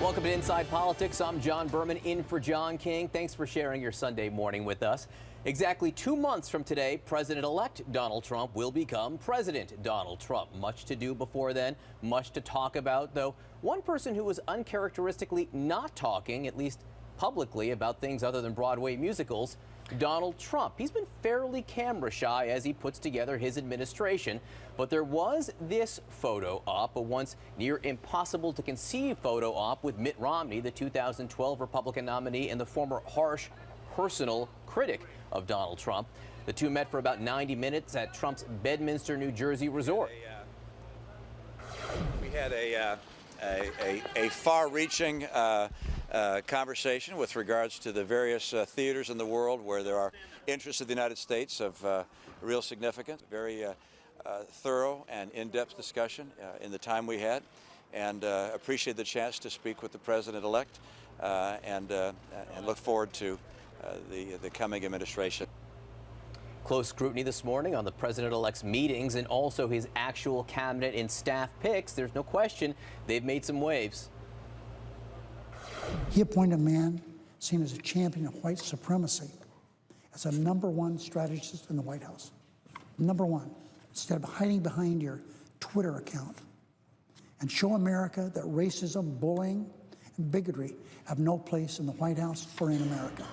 Welcome to Inside Politics. I'm John Berman, in for John King. Thanks for sharing your Sunday morning with us. Exactly 2 months from today, President-elect Donald Trump will become President Donald Trump. Much to do before then, much to talk about, though. One person who was uncharacteristically not talking, at least publicly, about things other than Broadway musicals, Donald Trump. He's been fairly camera shy as he puts together his administration, but there was this photo op, a once near impossible to conceive photo op with Mitt Romney, the 2012 Republican nominee and the former harsh personal critic of Donald Trump. The two met for about 90 minutes at Trump's Bedminster, New Jersey resort. We had a far-reaching conversation with regards to the various theaters in the world where there are interests of the United States of real significance. Very thorough and in-depth discussion in the time we had, and appreciate the chance to speak with the President-elect and look forward to the coming administration. Close scrutiny this morning on the president-elect's meetings and also his actual cabinet and staff picks. There's no question they've made some waves. He appointed a man seen as a champion of white supremacy as a #1 strategist in the White House. #1. Instead of hiding behind your Twitter account, and show America that racism, bullying, and bigotry have no place in the White House or in America.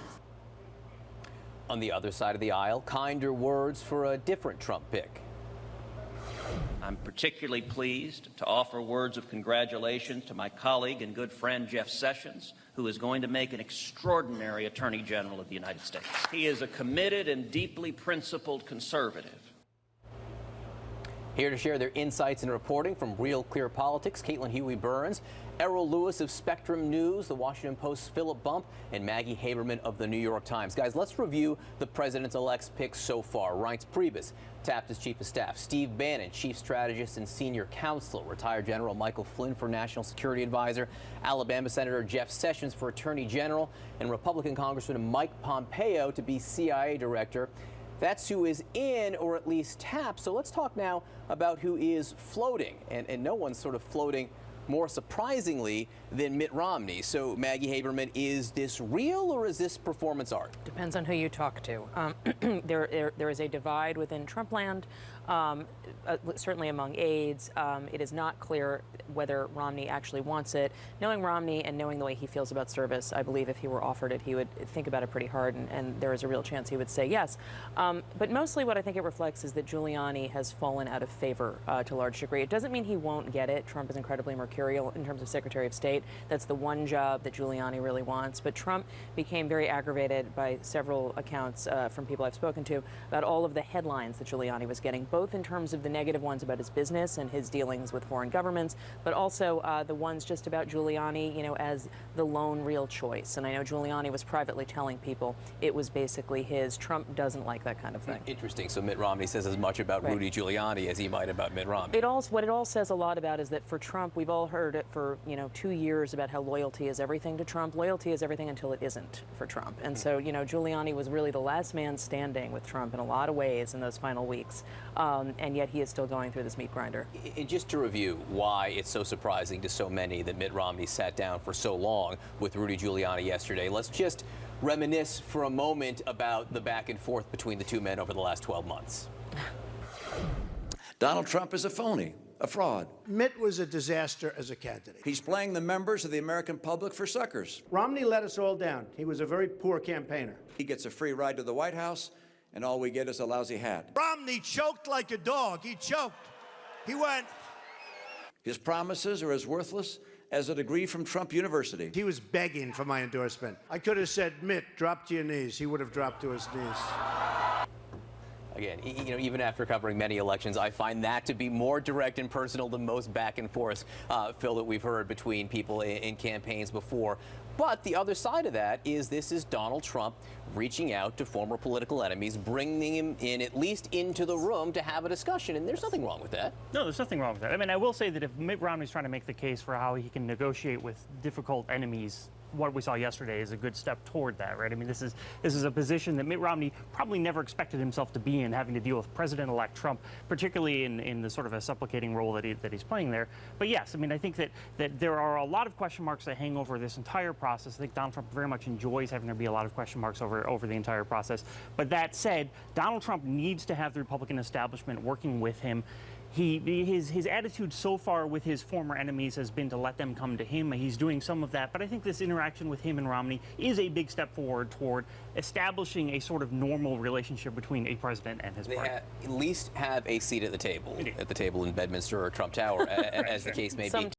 On the other side of the aisle, kinder words for a different Trump pick. I'm particularly pleased to offer words of congratulations to my colleague and good friend Jeff Sessions, who is going to make an extraordinary Attorney General of the United States. He is a committed and deeply principled conservative. Here to share their insights and reporting from Real Clear Politics, Caitlin Huey-Burns, Errol Lewis of Spectrum News, The Washington Post's Philip Bump, and Maggie Haberman of The New York Times. Guys, let's review the president-elect's picks so far. Reince Priebus tapped as Chief of Staff. Steve Bannon, Chief Strategist and Senior Counsel. Retired General Michael Flynn for National Security Advisor. Alabama Senator Jeff Sessions for Attorney General. And Republican Congressman Mike Pompeo to be CIA Director. That's who is in, or at least tapped. So let's talk now about who is floating. And no one's sort of floating more surprisingly than Mitt Romney. So, Maggie Haberman, is this real or is this performance art? Depends on who you talk to. There is a divide within Trump land, certainly among aides. It is not clear whether Romney actually wants it. Knowing Romney and knowing the way he feels about service, I believe if he were offered it, he would think about it pretty hard, and there is a real chance he would say yes. But mostly what I think it reflects is that Giuliani has fallen out of favor to a large degree. It doesn't mean he won't get it. Trump is incredibly mercurial in terms of Secretary of State. That's the one job that Giuliani really wants. But Trump became very aggravated by several accounts from people I've spoken to about all of the headlines that Giuliani was getting, both in terms of the negative ones about his business and his dealings with foreign governments, but also the ones just about Giuliani, you know, as the lone real choice. And I know Giuliani was privately telling people it was basically his. Trump doesn't like that kind of thing. Interesting. So Mitt Romney says as much about Rudy Giuliani as he might about Mitt Romney. What it all says a lot about is that for Trump, we've all heard it for 2 years about how loyalty is everything to Trump. Loyalty is everything until it isn't for Trump. And so, Giuliani was really the last man standing with Trump in a lot of ways in those final weeks. And yet he is still going through this meat grinder. And just to review why it's so surprising to so many that Mitt Romney sat down for so long with Rudy Giuliani yesterday, let's just reminisce for a moment about the back and forth between the two men over the last 12 months. Donald Trump is a phony, a fraud. Mitt was a disaster as a candidate. He's playing the members of the American public for suckers. Romney let us all down. He was a very poor campaigner. He gets a free ride to the White House, and all we get is a lousy hat. Romney choked like a dog. He choked. He went. His promises are as worthless as a degree from Trump University. He was begging for my endorsement. I could have said, Mitt, drop to your knees. He would have dropped to his knees. Again, even after covering many elections, I find that to be more direct and personal than most back and forth, Phil, that we've heard between people in campaigns before. But the other side of that is this is Donald Trump reaching out to former political enemies, bringing him in, at least into the room, to have a discussion. And there's nothing wrong with that. No, there's nothing wrong with that. I mean, I will say that if Mitt Romney's trying to make the case for how he can negotiate with difficult enemies what we saw yesterday is a good step toward that, right? I mean, this is a position that Mitt Romney probably never expected himself to be in, having to deal with President-elect Trump, particularly in the sort of a supplicating role that he's playing there. But yes, I mean, I think that there are a lot of question marks that hang over this entire process. I think Donald Trump very much enjoys having there be a lot of question marks over the entire process. But that said, Donald Trump needs to have the Republican establishment working with him. His attitude so far with his former enemies has been to let them come to him. He's doing some of that, but I think this interaction with him and Romney is a big step forward toward establishing a sort of normal relationship between a president and his party. At least have a seat at the table in Bedminster or Trump Tower, as the case may be.